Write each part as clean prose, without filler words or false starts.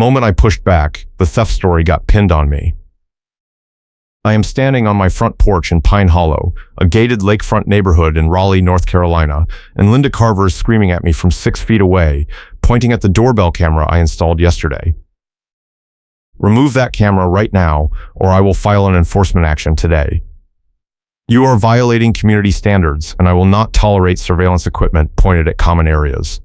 moment I pushed back, the theft story got pinned on me. I am standing on my front porch in Pine Hollow, a gated lakefront neighborhood in Raleigh, North Carolina, and Linda Carver is screaming at me from 6 feet away, pointing at the doorbell camera I installed yesterday. Remove that camera right now, or I will file an enforcement action today. You are violating community standards, and I will not tolerate surveillance equipment pointed at common areas.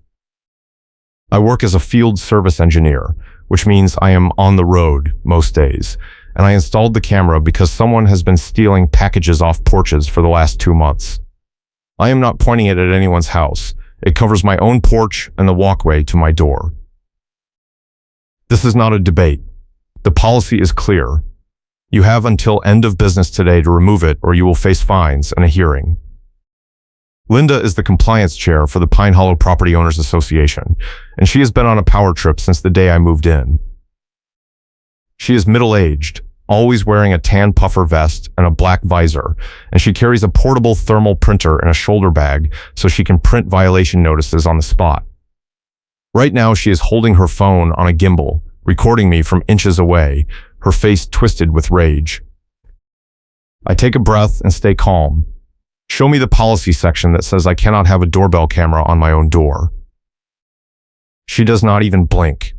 I work as a field service engineer, which means I am on the road most days, and I installed the camera because someone has been stealing packages off porches for the last 2 months. I am not pointing it at anyone's house. It covers my own porch and the walkway to my door. This is not a debate. The policy is clear. You have until end of business today to remove it, or you will face fines and a hearing. Linda is the compliance chair for the Pine Hollow Property Owners Association, and she has been on a power trip since the day I moved in. She is middle-aged, always wearing a tan puffer vest and a black visor, and she carries a portable thermal printer in a shoulder bag so she can print violation notices on the spot. Right now, she is holding her phone on a gimbal, recording me from inches away, her face twisted with rage. I take a breath and stay calm. Show me the policy section that says I cannot have a doorbell camera on my own door. She does not even blink.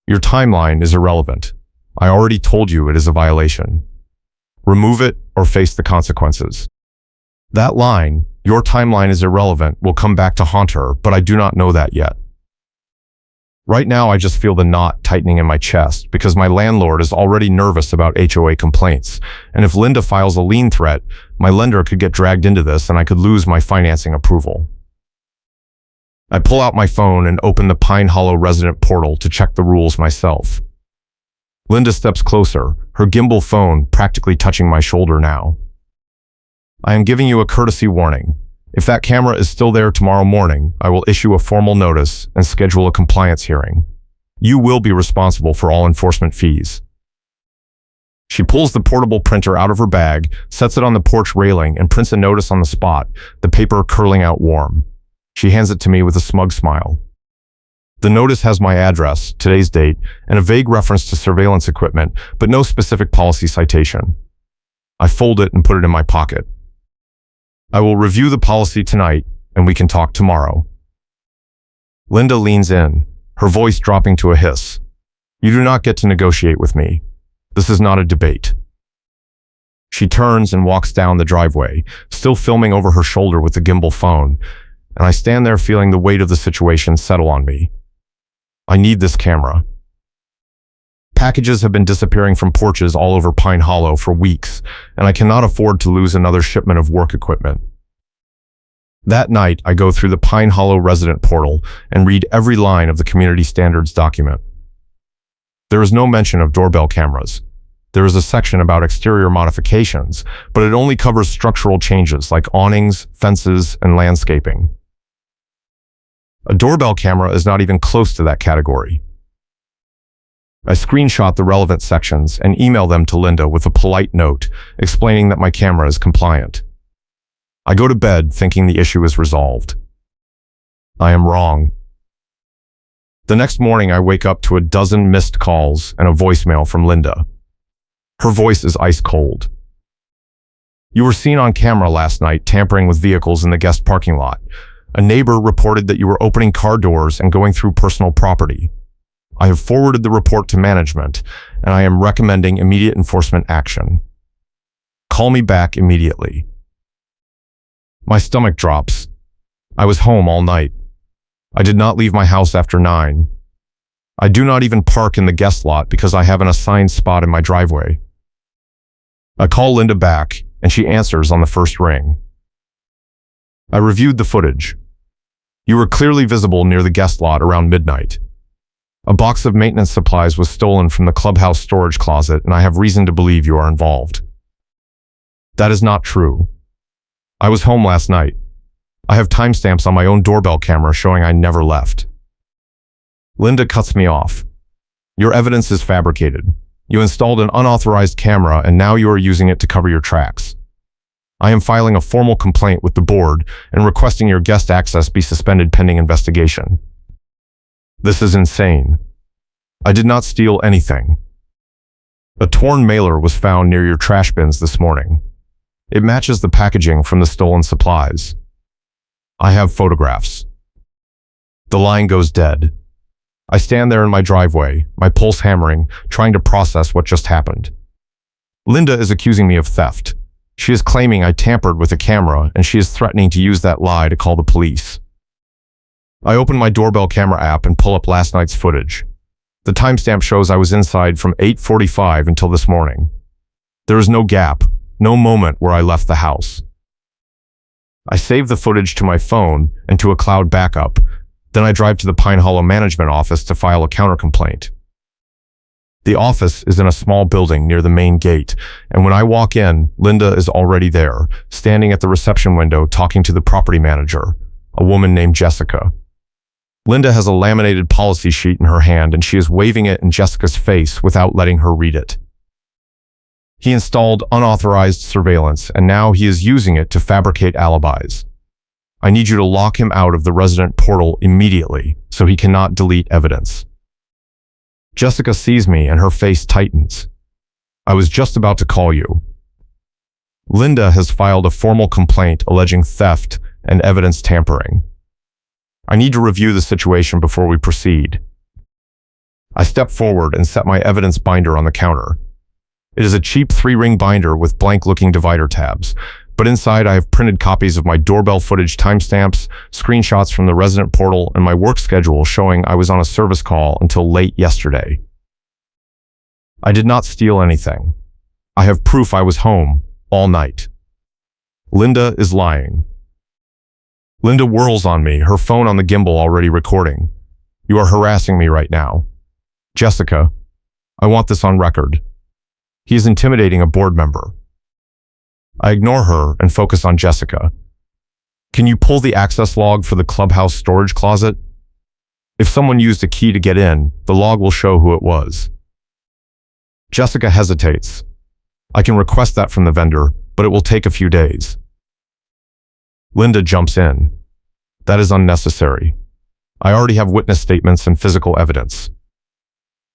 Your timeline is irrelevant. I already told you it is a violation. Remove it or face the consequences. That line, your timeline is irrelevant, will come back to haunt her, but I do not know that yet. Right now, I just feel the knot tightening in my chest because my landlord is already nervous about HOA complaints, and if Linda files a lien threat, my lender could get dragged into this and I could lose my financing approval. I pull out my phone and open the Pine Hollow resident portal to check the rules myself. Linda steps closer, her gimbal phone practically touching my shoulder now. I am giving you a courtesy warning. If that camera is still there tomorrow morning, I will issue a formal notice and schedule a compliance hearing. You will be responsible for all enforcement fees. She pulls the portable printer out of her bag, sets it on the porch railing, and prints a notice on the spot, the paper curling out warm. She hands it to me with a smug smile. The notice has my address, today's date, and a vague reference to surveillance equipment, but no specific policy citation. I fold it and put it in my pocket. I will review the policy tonight, and we can talk tomorrow. Linda leans in, her voice dropping to a hiss. You do not get to negotiate with me. This is not a debate. She turns and walks down the driveway, still filming over her shoulder with the gimbal phone, and I stand there feeling the weight of the situation settle on me. I need this camera. Packages have been disappearing from porches all over Pine Hollow for weeks, and I cannot afford to lose another shipment of work equipment. That night, I go through the Pine Hollow resident portal and read every line of the community standards document. There is no mention of doorbell cameras. There is a section about exterior modifications, but it only covers structural changes like awnings, fences, and landscaping. A doorbell camera is not even close to that category. I screenshot the relevant sections and email them to Linda with a polite note explaining that my camera is compliant. I go to bed thinking the issue is resolved. I am wrong. The next morning, I wake up to a dozen missed calls and a voicemail from Linda. Her voice is ice cold. You were seen on camera last night tampering with vehicles in the guest parking lot. A neighbor reported that you were opening car doors and going through personal property. I have forwarded the report to management, and I am recommending immediate enforcement action. Call me back immediately. My stomach drops. I was home all night. I did not leave my house after 9. I do not even park in the guest lot because I have an assigned spot in my driveway. I call Linda back, and she answers on the first ring. I reviewed the footage. You were clearly visible near the guest lot around midnight. A box of maintenance supplies was stolen from the clubhouse storage closet, and I have reason to believe you are involved. That is not true. I was home last night. I have timestamps on my own doorbell camera showing I never left. Linda cuts me off. Your evidence is fabricated. You installed an unauthorized camera, and now you are using it to cover your tracks. I am filing a formal complaint with the board and requesting your guest access be suspended pending investigation. This is insane. I did not steal anything. A torn mailer was found near your trash bins this morning. It matches the packaging from the stolen supplies. I have photographs. The line goes dead. I stand there in my driveway, my pulse hammering, trying to process what just happened. Linda is accusing me of theft. She is claiming I tampered with a camera, and she is threatening to use that lie to call the police. I open my Doorbell camera app and pull up last night's footage. The timestamp shows I was inside from 8:45 until this morning. There is no gap, no moment where I left the house. I save the footage to my phone and to a cloud backup. Then I drive to the Pine Hollow management office to file a countercomplaint. The office is in a small building near the main gate, and when I walk in, Linda is already there, standing at the reception window talking to the property manager, a woman named Jessica. Linda has a laminated policy sheet in her hand, and she is waving it in Jessica's face without letting her read it. He installed unauthorized surveillance, and now he is using it to fabricate alibis. I need you to lock him out of the resident portal immediately so he cannot delete evidence. Jessica sees me and her face tightens. I was just about to call you. Linda has filed a formal complaint alleging theft and evidence tampering. I need to review the situation before we proceed. I step forward and set my evidence binder on the counter. It is a cheap 3-ring binder with blank-looking divider tabs, but inside I have printed copies of my doorbell footage timestamps, screenshots from the resident portal, and my work schedule showing I was on a service call until late yesterday. I did not steal anything. I have proof I was home all night. Linda is lying. Linda whirls on me, her phone on the gimbal already recording. You are harassing me right now. Jessica, I want this on record. He is intimidating a board member. I ignore her and focus on Jessica. Can you pull the access log for the clubhouse storage closet? If someone used a key to get in, the log will show who it was. Jessica hesitates. I can request that from the vendor, but it will take a few days. Linda jumps in. That is unnecessary. I already have witness statements and physical evidence.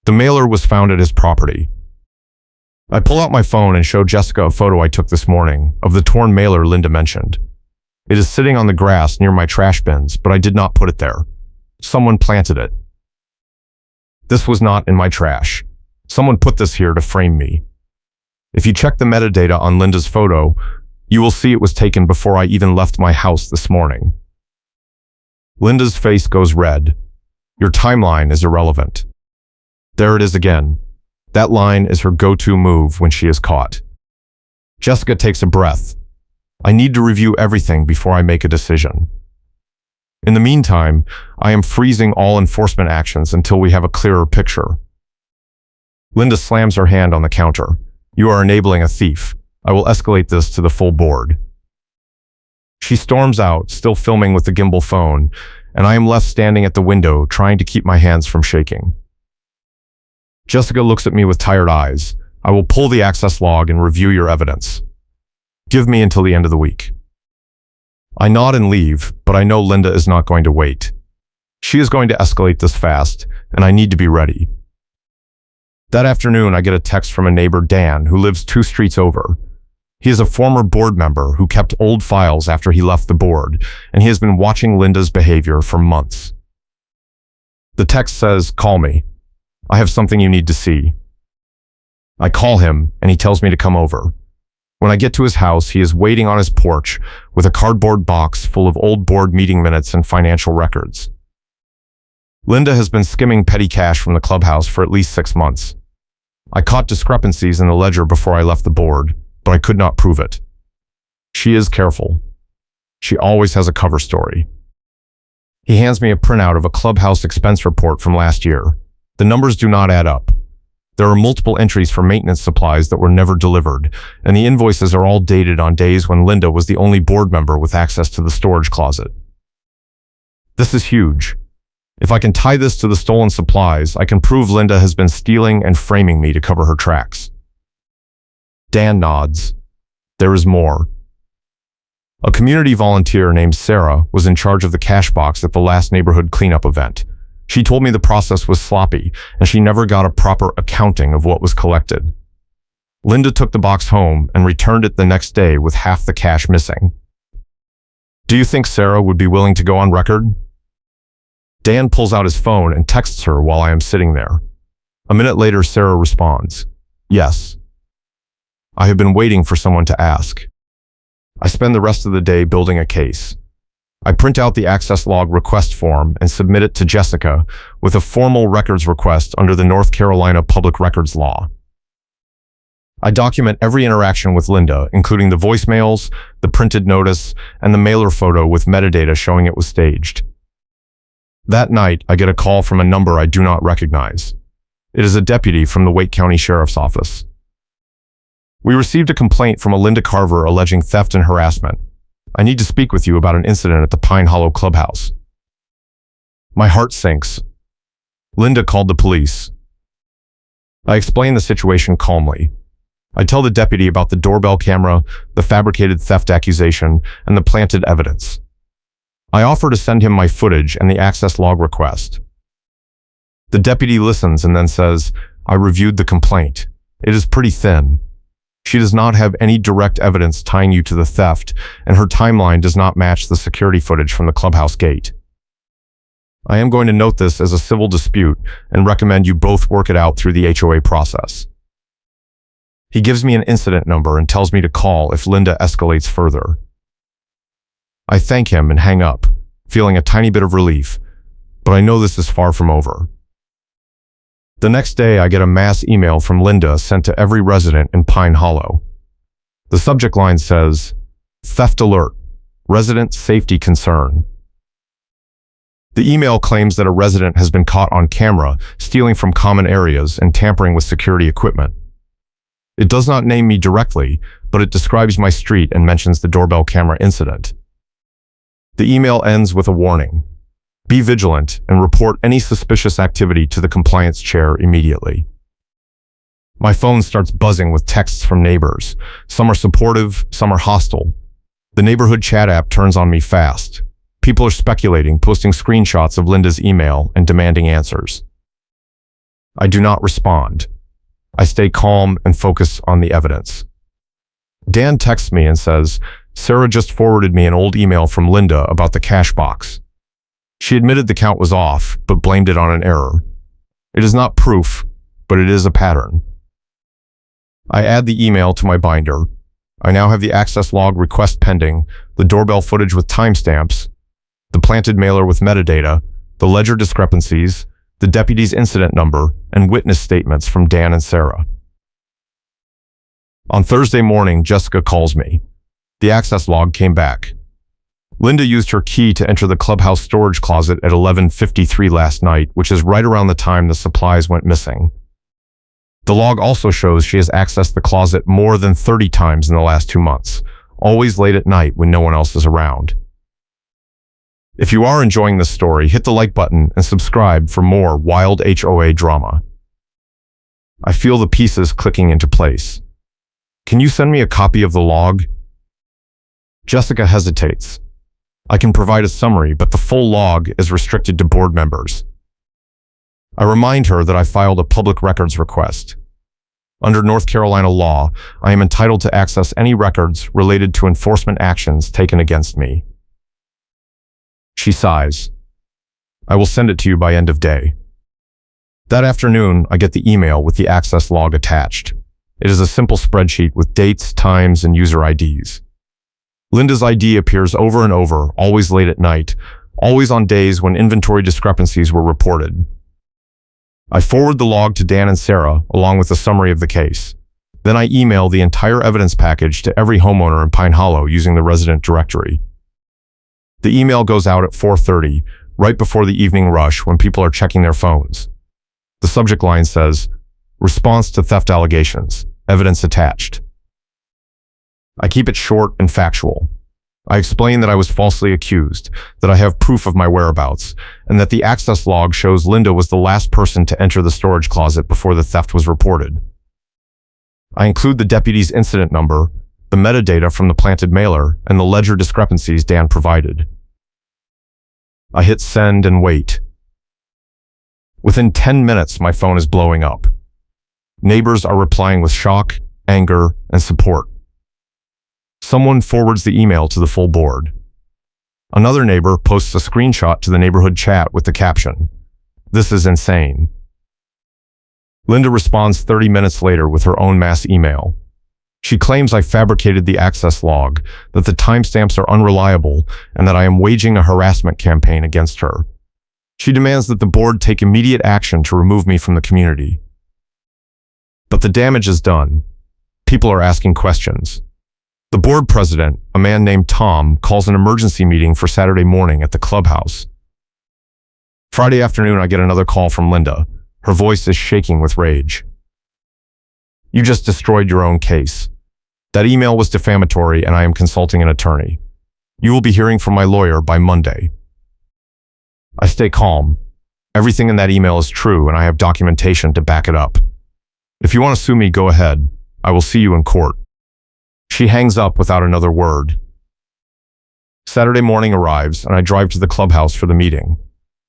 The mailer was found at his property. I pull out my phone and show Jessica a photo I took this morning of the torn mailer Linda mentioned. It is sitting on the grass near my trash bins, but I did not put it there. Someone planted it. This was not in my trash. Someone put this here to frame me. If you check the metadata on Linda's photo, you will see it was taken before I even left my house this morning. Linda's face goes red. Your timeline is irrelevant. There it is again. That line is her go-to move when she is caught. Jessica takes a breath. I need to review everything before I make a decision. In the meantime, I am freezing all enforcement actions until we have a clearer picture. Linda slams her hand on the counter. You are enabling a thief. I will escalate this to the full board. She storms out, still filming with the gimbal phone, and I am left standing at the window trying to keep my hands from shaking. Jessica looks at me with tired eyes. I will pull the access log and review your evidence. Give me until the end of the week. I nod and leave, but I know Linda is not going to wait. She is going to escalate this fast, and I need to be ready. That afternoon, I get a text from a neighbor, Dan, who lives 2 streets over. He is a former board member who kept old files after he left the board, and he has been watching Linda's behavior for months. The text says, "Call me. I have something you need to see." I call him, and he tells me to come over. When I get to his house, he is waiting on his porch with a cardboard box full of old board meeting minutes and financial records. Linda has been skimming petty cash from the clubhouse for at least 6 months. I caught discrepancies in the ledger before I left the board, but I could not prove it. She is careful. She always has a cover story. He hands me a printout of a clubhouse expense report from last year. The numbers do not add up. There are multiple entries for maintenance supplies that were never delivered, and the invoices are all dated on days when Linda was the only board member with access to the storage closet. This is huge. If I can tie this to the stolen supplies, I can prove Linda has been stealing and framing me to cover her tracks. Dan nods. There is more. A community volunteer named Sarah was in charge of the cash box at the last neighborhood cleanup event. She told me the process was sloppy and she never got a proper accounting of what was collected. Linda took the box home and returned it the next day with half the cash missing. Do you think Sarah would be willing to go on record? Dan pulls out his phone and texts her while I am sitting there. A minute later, Sarah responds, "Yes. I have been waiting for someone to ask." I spend the rest of the day building a case. I print out the access log request form and submit it to Jessica with a formal records request under the North Carolina Public Records Law. I document every interaction with Linda, including the voicemails, the printed notice, and the mailer photo with metadata showing it was staged. That night, I get a call from a number I do not recognize. It is a deputy from the Wake County Sheriff's Office. "We received a complaint from a Linda Carver alleging theft and harassment. I need to speak with you about an incident at the Pine Hollow Clubhouse." My heart sinks. Linda called the police. I explain the situation calmly. I tell the deputy about the doorbell camera, the fabricated theft accusation, and the planted evidence. I offer to send him my footage and the access log request. The deputy listens and then says, "I reviewed the complaint. It is pretty thin. She does not have any direct evidence tying you to the theft, and her timeline does not match the security footage from the clubhouse gate. I am going to note this as a civil dispute and recommend you both work it out through the HOA process." He gives me an incident number and tells me to call if Linda escalates further. I thank him and hang up, feeling a tiny bit of relief, but I know this is far from over. The next day, I get a mass email from Linda sent to every resident in Pine Hollow. The subject line says, "Theft alert, resident safety concern." The email claims that a resident has been caught on camera stealing from common areas and tampering with security equipment. It does not name me directly, but it describes my street and mentions the doorbell camera incident. The email ends with a warning. Be vigilant and report any suspicious activity to the compliance chair immediately. My phone starts buzzing with texts from neighbors. Some are supportive, some are hostile. The neighborhood chat app turns on me fast. People are speculating, posting screenshots of Linda's email and demanding answers. I do not respond. I stay calm and focus on the evidence. Dan texts me and says, "Sarah just forwarded me an old email from Linda about the cash box. She admitted the count was off, but blamed it on an error. It is not proof, but it is a pattern." I add the email to my binder. I now have the access log request pending, the doorbell footage with timestamps, the planted mailer with metadata, the ledger discrepancies, the deputy's incident number, and witness statements from Dan and Sarah. On Thursday morning, Jessica calls me. The access log came back. Linda used her key to enter the clubhouse storage closet at 11:53 last night, which is right around the time the supplies went missing. The log also shows she has accessed the closet more than 30 times in the last 2 months, always late at night when no one else is around. If you are enjoying this story, hit the like button and subscribe for more wild HOA drama. I feel the pieces clicking into place. Can you send me a copy of the log? Jessica hesitates. I can provide a summary, but the full log is restricted to board members. I remind her that I filed a public records request. Under North Carolina law, I am entitled to access any records related to enforcement actions taken against me. She sighs. I will send it to you by end of day. That afternoon, I get the email with the access log attached. It is a simple spreadsheet with dates, times, and user IDs. Linda's ID appears over and over, always late at night, always on days when inventory discrepancies were reported. I forward the log to Dan and Sarah, along with a summary of the case. Then I email the entire evidence package to every homeowner in Pine Hollow using the resident directory. The email goes out at 4:30, right before the evening rush when people are checking their phones. The subject line says, "Response to theft allegations, evidence attached." I keep it short and factual. I explain that I was falsely accused, that I have proof of my whereabouts, and that the access log shows Linda was the last person to enter the storage closet before the theft was reported. I include the deputy's incident number, the metadata from the planted mailer, and the ledger discrepancies Dan provided. I hit send and wait. Within 10 minutes, my phone is blowing up. Neighbors are replying with shock, anger, and support. Someone forwards the email to the full board. Another neighbor posts a screenshot to the neighborhood chat with the caption, "This is insane." Linda responds 30 minutes later with her own mass email. She claims I fabricated the access log, that the timestamps are unreliable, and that I am waging a harassment campaign against her. She demands that the board take immediate action to remove me from the community. But the damage is done. People are asking questions. The board president, a man named Tom, calls an emergency meeting for Saturday morning at the clubhouse. Friday afternoon, I get another call from Linda. Her voice is shaking with rage. "You just destroyed your own case. That email was defamatory and I am consulting an attorney. You will be hearing from my lawyer by Monday." I stay calm. Everything in that email is true and I have documentation to back it up. "If you want to sue me, go ahead. I will see you in court." She hangs up without another word. Saturday morning arrives and I drive to the clubhouse for the meeting.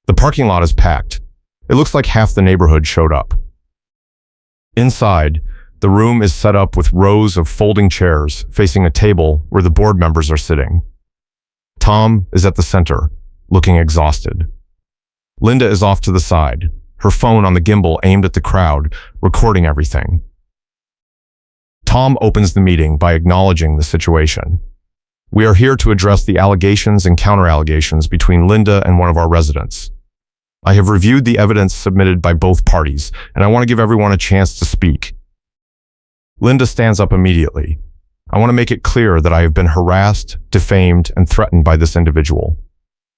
The parking lot is packed. It looks like half the neighborhood showed up. Inside, the room is set up with rows of folding chairs facing a table where the board members are sitting. Tom is at the center, looking exhausted. Linda is off to the side, her phone on the gimbal aimed at the crowd, recording everything. Tom opens the meeting by acknowledging the situation. "We are here to address the allegations and counter-allegations between Linda and one of our residents. I have reviewed the evidence submitted by both parties, and I want to give everyone a chance to speak." Linda stands up immediately. "I want to make it clear that I have been harassed, defamed, and threatened by this individual.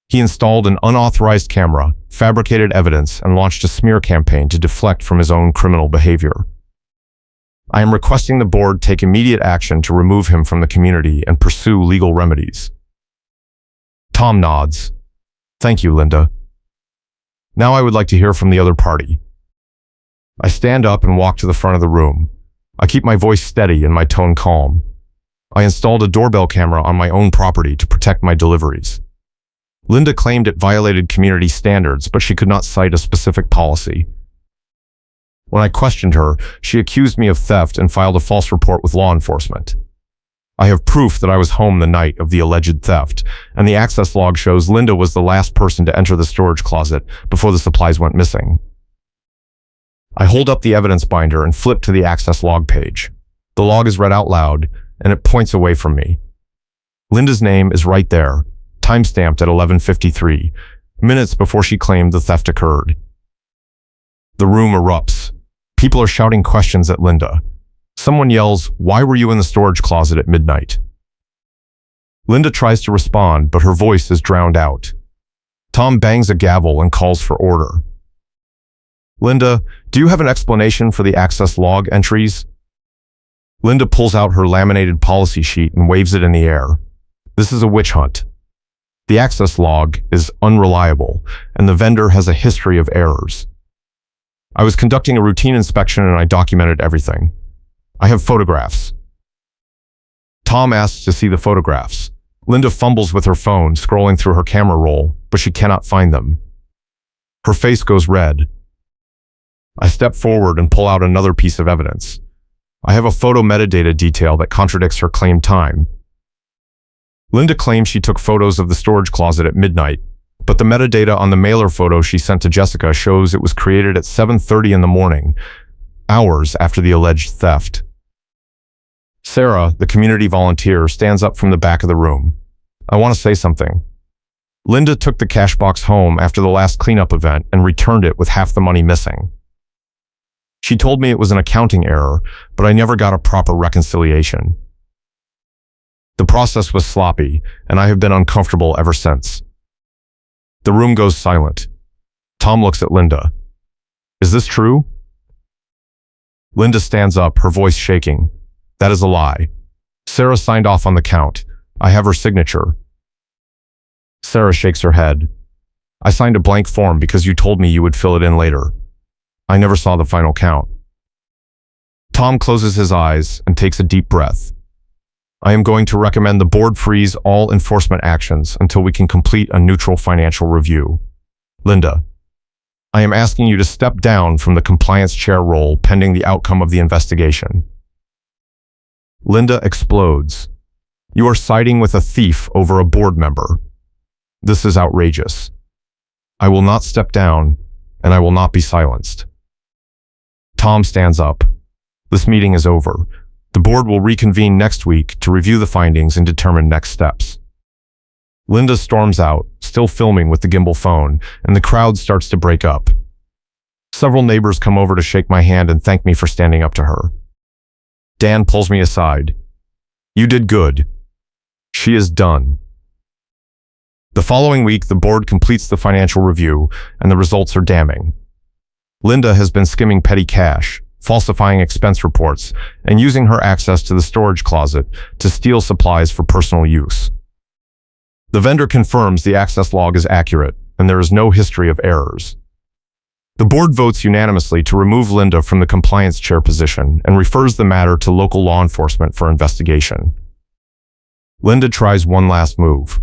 He installed an unauthorized camera, fabricated evidence, and launched a smear campaign to deflect from his own criminal behavior. I am requesting the board take immediate action to remove him from the community and pursue legal remedies." Tom nods. "Thank you, Linda. Now I would like to hear from the other party." I stand up and walk to the front of the room. I keep my voice steady and my tone calm. I installed a doorbell camera on my own property to protect my deliveries. Linda claimed it violated community standards, but she could not cite a specific policy. When I questioned her, she accused me of theft and filed a false report with law enforcement. I have proof that I was home the night of the alleged theft, and the access log shows Linda was the last person to enter the storage closet before the supplies went missing. I hold up the evidence binder and flip to the access log page. The log is read out loud, and it points away from me. Linda's name is right there, timestamped at 11:53, minutes before she claimed the theft occurred. The room erupts. People are shouting questions at Linda. Someone yells, "Why were you in the storage closet at midnight?" Linda tries to respond, but her voice is drowned out. Tom bangs a gavel and calls for order. "Linda, do you have an explanation for the access log entries?" Linda pulls out her laminated policy sheet and waves it in the air. "This is a witch hunt. The access log is unreliable, and the vendor has a history of errors. I was conducting a routine inspection and I documented everything. I have photographs." Tom asks to see the photographs. Linda fumbles with her phone, scrolling through her camera roll, but she cannot find them. Her face goes red. I step forward and pull out another piece of evidence. I have a photo metadata detail that contradicts her claimed time. Linda claims she took photos of the storage closet at midnight, but the metadata on the mailer photo she sent to Jessica shows it was created at 7:30 in the morning, hours after the alleged theft. Sarah, the community volunteer, stands up from the back of the room. "I want to say something. Linda took the cash box home after the last cleanup event and returned it with half the money missing. She told me it was an accounting error, but I never got a proper reconciliation. The process was sloppy, and I have been uncomfortable ever since." The room goes silent. Tom looks at Linda. "Is this true?" Linda stands up, her voice shaking. "That is a lie. Sarah signed off on the count. I have her signature." Sarah shakes her head. "I signed a blank form because you told me you would fill it in later. I never saw the final count." Tom closes his eyes and takes a deep breath. "I am going to recommend the board freeze all enforcement actions until we can complete a neutral financial review. Linda." I am asking you to step down from the compliance chair role pending the outcome of the investigation. Linda explodes. You are siding with a thief over a board member. This is outrageous. I will not step down, and I will not be silenced. Tom stands up. This meeting is over. The board will reconvene next week to review the findings and determine next steps. Linda storms out, still filming with the gimbal phone, and the crowd starts to break up. Several neighbors come over to shake my hand and thank me for standing up to her. Dan pulls me aside. You did good. She is done. The following week, the board completes the financial review, and the results are damning. Linda has been skimming petty cash, falsifying expense reports, and using her access to the storage closet to steal supplies for personal use. The vendor confirms the access log is accurate, and there is no history of errors. The board votes unanimously to remove Linda from the compliance chair position and refers the matter to local law enforcement for investigation. Linda tries one last move.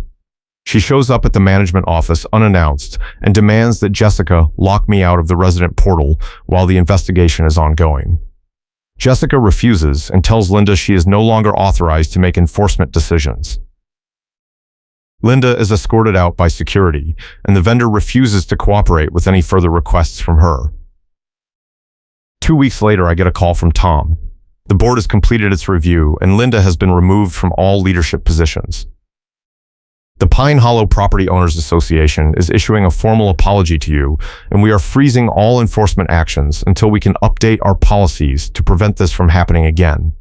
She shows up at the management office unannounced and demands that Jessica lock me out of the resident portal while the investigation is ongoing. Jessica refuses and tells Linda she is no longer authorized to make enforcement decisions. Linda is escorted out by security, and the vendor refuses to cooperate with any further requests from her. 2 weeks later, I get a call from Tom. The board has completed its review, and Linda has been removed from all leadership positions. The Pine Hollow Property Owners Association is issuing a formal apology to you, and we are freezing all enforcement actions until we can update our policies to prevent this from happening again.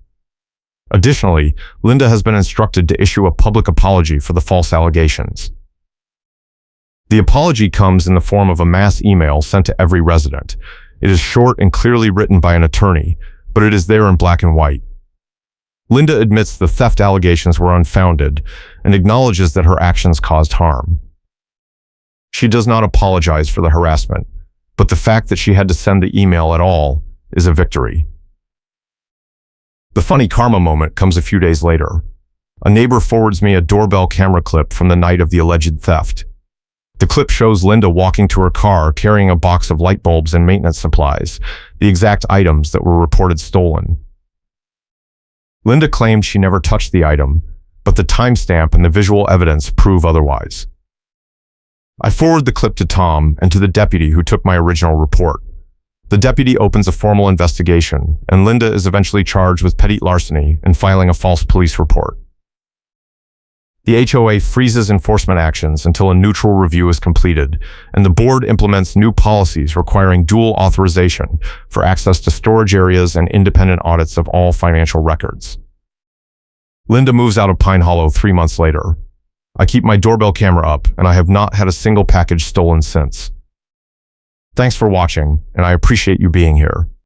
Additionally, Linda has been instructed to issue a public apology for the false allegations. The apology comes in the form of a mass email sent to every resident. It is short and clearly written by an attorney, but it is there in black and white. Linda admits the theft allegations were unfounded and acknowledges that her actions caused harm. She does not apologize for the harassment, but the fact that she had to send the email at all is a victory. The funny karma moment comes a few days later. A neighbor forwards me a doorbell camera clip from the night of the alleged theft. The clip shows Linda walking to her car carrying a box of light bulbs and maintenance supplies, the exact items that were reported stolen. Linda claimed she never touched the item, but the timestamp and the visual evidence prove otherwise. I forward the clip to Tom and to the deputy who took my original report. The deputy opens a formal investigation, and Linda is eventually charged with petty larceny and filing a false police report. The HOA freezes enforcement actions until a neutral review is completed, and the board implements new policies requiring dual authorization for access to storage areas and independent audits of all financial records. Linda moves out of Pine Hollow 3 months later. I keep my doorbell camera up, and I have not had a single package stolen since. Thanks for watching, and I appreciate you being here.